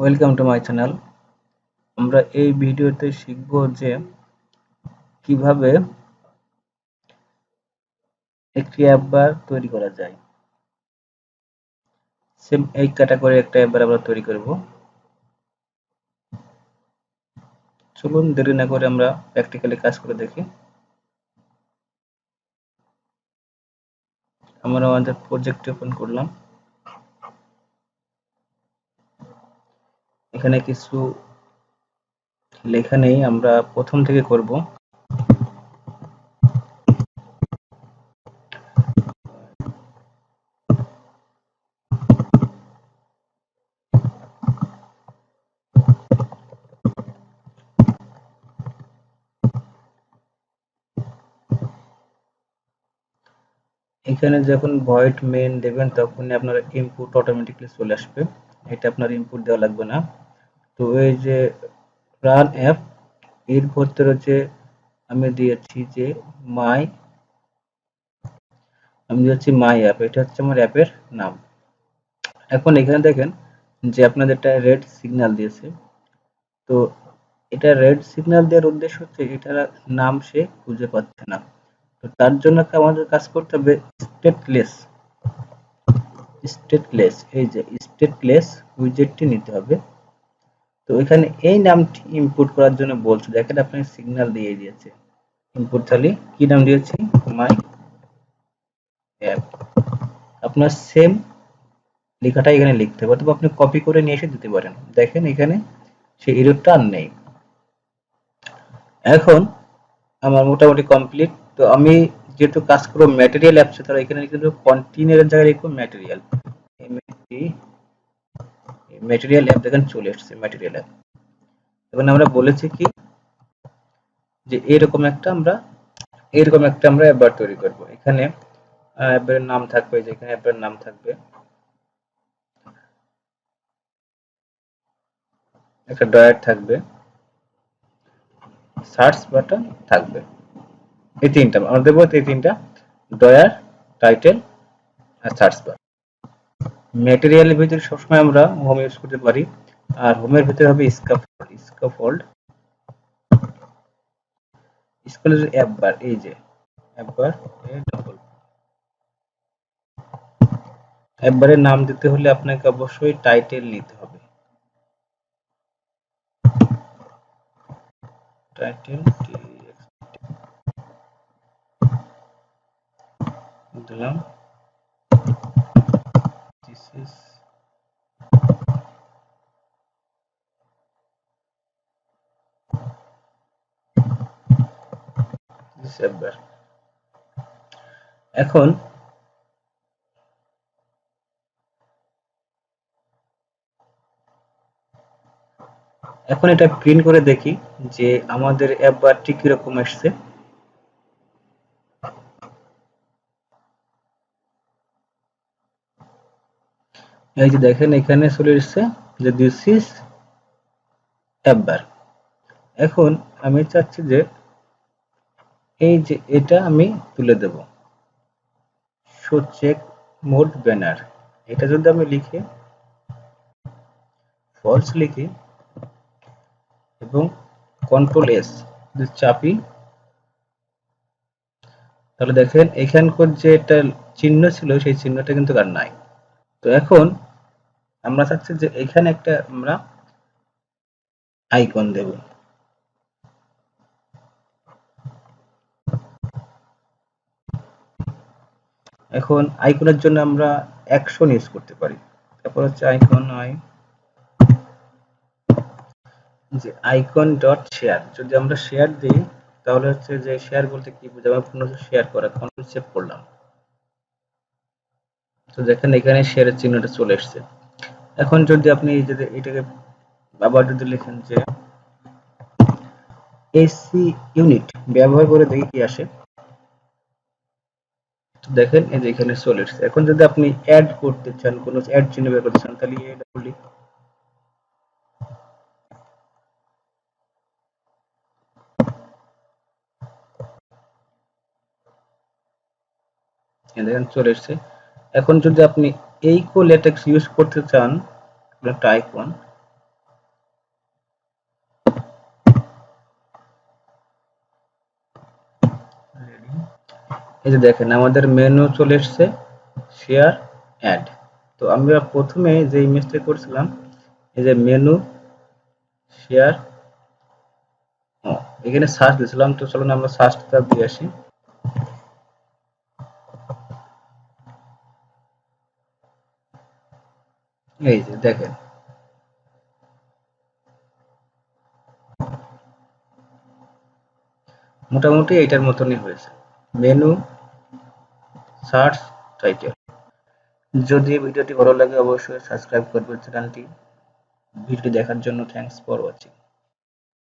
Welcome to my channel. আমরা এই ভিডিওতে শিখব যে কিভাবে একটি অ্যাপ বার তৈরি করা যায়। সেম এই ক্যাটাগরি একটা অ্যাপ বার আমরা তৈরি করব। চলুন দেরি না করে আমরা প্র্যাকটিক্যালি কাজ করে দেখি। আমরা আমাদের প্রজেক্ট ওপেন করলাম। এখানে কিছু লেখা নেই, আমরা প্রথম থেকে করব। এখানে যখন ভয়েড মেইন দেবেন তখনই আপনার ইনপুট অটোমেটিক্যালি চলে আসবে। এটা আপনার ইনপুট দেওয়া লাগবে না। তো এই যে রান অ্যাপ, এর ভিতরে হচ্ছে আমি দিয়েছি যে মাই মাই অ্যাপ। এটা হচ্ছে আমার অ্যাপের নাম। এখন এখানে দেখেন যে আপনাদের একটা রেড সিগন্যাল দিয়েছে। তো এটা রেড সিগন্যাল দেওয়ার উদ্দেশ্য হচ্ছে এটার নাম সে খুঁজে পাচ্ছে না। তো তার জন্য আমাদের কাজ করতে হবে স্টেটলেস এই যে স্টেটলেস উইজেটটি নিতে হবে। তো এখানে এই নামটি ইনপুট করার জন্য বলছে, দেখেন আপনি সিগন্যাল দিয়ে দিয়েছে। ইনপুট তাহলে কি নাম দিয়েছি, মাই অ্যাপ। আপনার সেম লেখাটা এখানে লিখতে হবে, অথবা আপনি কপি করে নিয়ে এসে দিতে পারেন। দেখেন এখানে সেই এররটা আর নেই। এখন আমার মোটামুটি কমপ্লিট। তো আমি যেহেতু কাজ করব ম্যাটেরিয়াল অ্যাপসে, তাহলে এখানে কিন্তু কন্টেইনারের জায়গায় লিখব ম্যাটেরিয়াল। ম্যাটেরিয়াল অ্যাপ দেখেন চলে এসেছে ম্যাটেরিয়াল অ্যাপ। এখন আমরা বলেছি কি যে এরকম একটা আমরা অ্যাপ তৈরি করব। এখানে অ্যাপের নাম থাকবে, যেখানে অ্যাপের নাম থাকবে, একটা ডয়ার থাকবে, সার্চ বাটন থাকবে। এই তিনটা আমরা দেবো, এই তিনটা ডয়ার, টাইটেল আর সার্চ বার। ম্যাটেরিয়ালের ভিতরে সবসময় আমরা হোম ইউজ করতে পারি, আর হোমের ভিতরে হবে স্কাফোল্ড স্কুলের অ্যাপ বার। এই যে অ্যাপ বার অ্যাপ বারের নাম দিতে হলে আপনাকে অবশ্যই টাইটেল নিতে হবে। টাইটেল দিলাম, দিস ইজ দিস অ্যাপ বার। এখন এখন এটা প্রিন্ট করে দেখি যে আমাদের অ্যাপ বারটি কিরকম আসছে। এই যে দেখেন এখানে চলে এসেছে যে দিস ইজ অ্যাপ বার। এখন আমি চাচ্ছি যে এই যে এটা আমি তুলে দেব। শো চেক মোড ব্যানার, এটা যদি আমি লিখে ফলস লিখি এবং কন্ট্রোল এস যদি চাপি, তাহলে দেখেন এখানকার যে একটা চিহ্ন ছিল সেই চিহ্নটা কিন্তু আর নাই। তো এখন আমরা চাচ্ছি যে এখানে একটা আমরা আইকন দেব। এখন আইকনের জন্য আমরা অ্যাকশন ইউজ করতে পারি। তারপর হচ্ছে আইকন ডট শেয়ার। যদি আমরা শেয়ার দিই তাহলে হচ্ছে যে শেয়ার বলতে কি বোঝাবো, কোনো শেয়ার করা। কন্ট্রোল সেভ করলাম, তো দেখেন এখানে শেয়ারের চিহ্নটা চলে এসেছে। এখন যদি আপনি যদি এটাকে আবার যদি লিখেন যে এসি ইউনিট ব্যবহার করে দেখি কি আসে, তো দেখেন এই যে এখানে চলে এসেছে। এখন যদি আপনি অ্যাড করতে চান, কোনো অ্যাড চিহ্ন ব্যবহার করতে চান, তাহলে এটা বলি দেখেন চলে এসেছে। এখন যদি আপনি এই লেটেক্স ইউজ করতে চান, একটা আইকন, এই যে দেখেন আমাদের মেনু চলে এসছে, শেয়ার, অ্যাড। তো আমরা প্রথমে যে ইমেজটা করছিলাম, এই যে মেনু, শেয়ার, এখানে সার্চ দিয়েছিলাম। তো চলুন আমরা সার্চটা দিয়ে আসি। এই যে দেখেন মোটামুটি এইটার মতনই হয়েছে, মেনু, সার্চ, টাইটেল। যদি ভিডিওটি ভালো লাগে অবশ্যই সাবস্ক্রাইব করবেন চ্যানেলটি। ভিডিওটি দেখার জন্য থ্যাংকস ফর ওয়াচিং।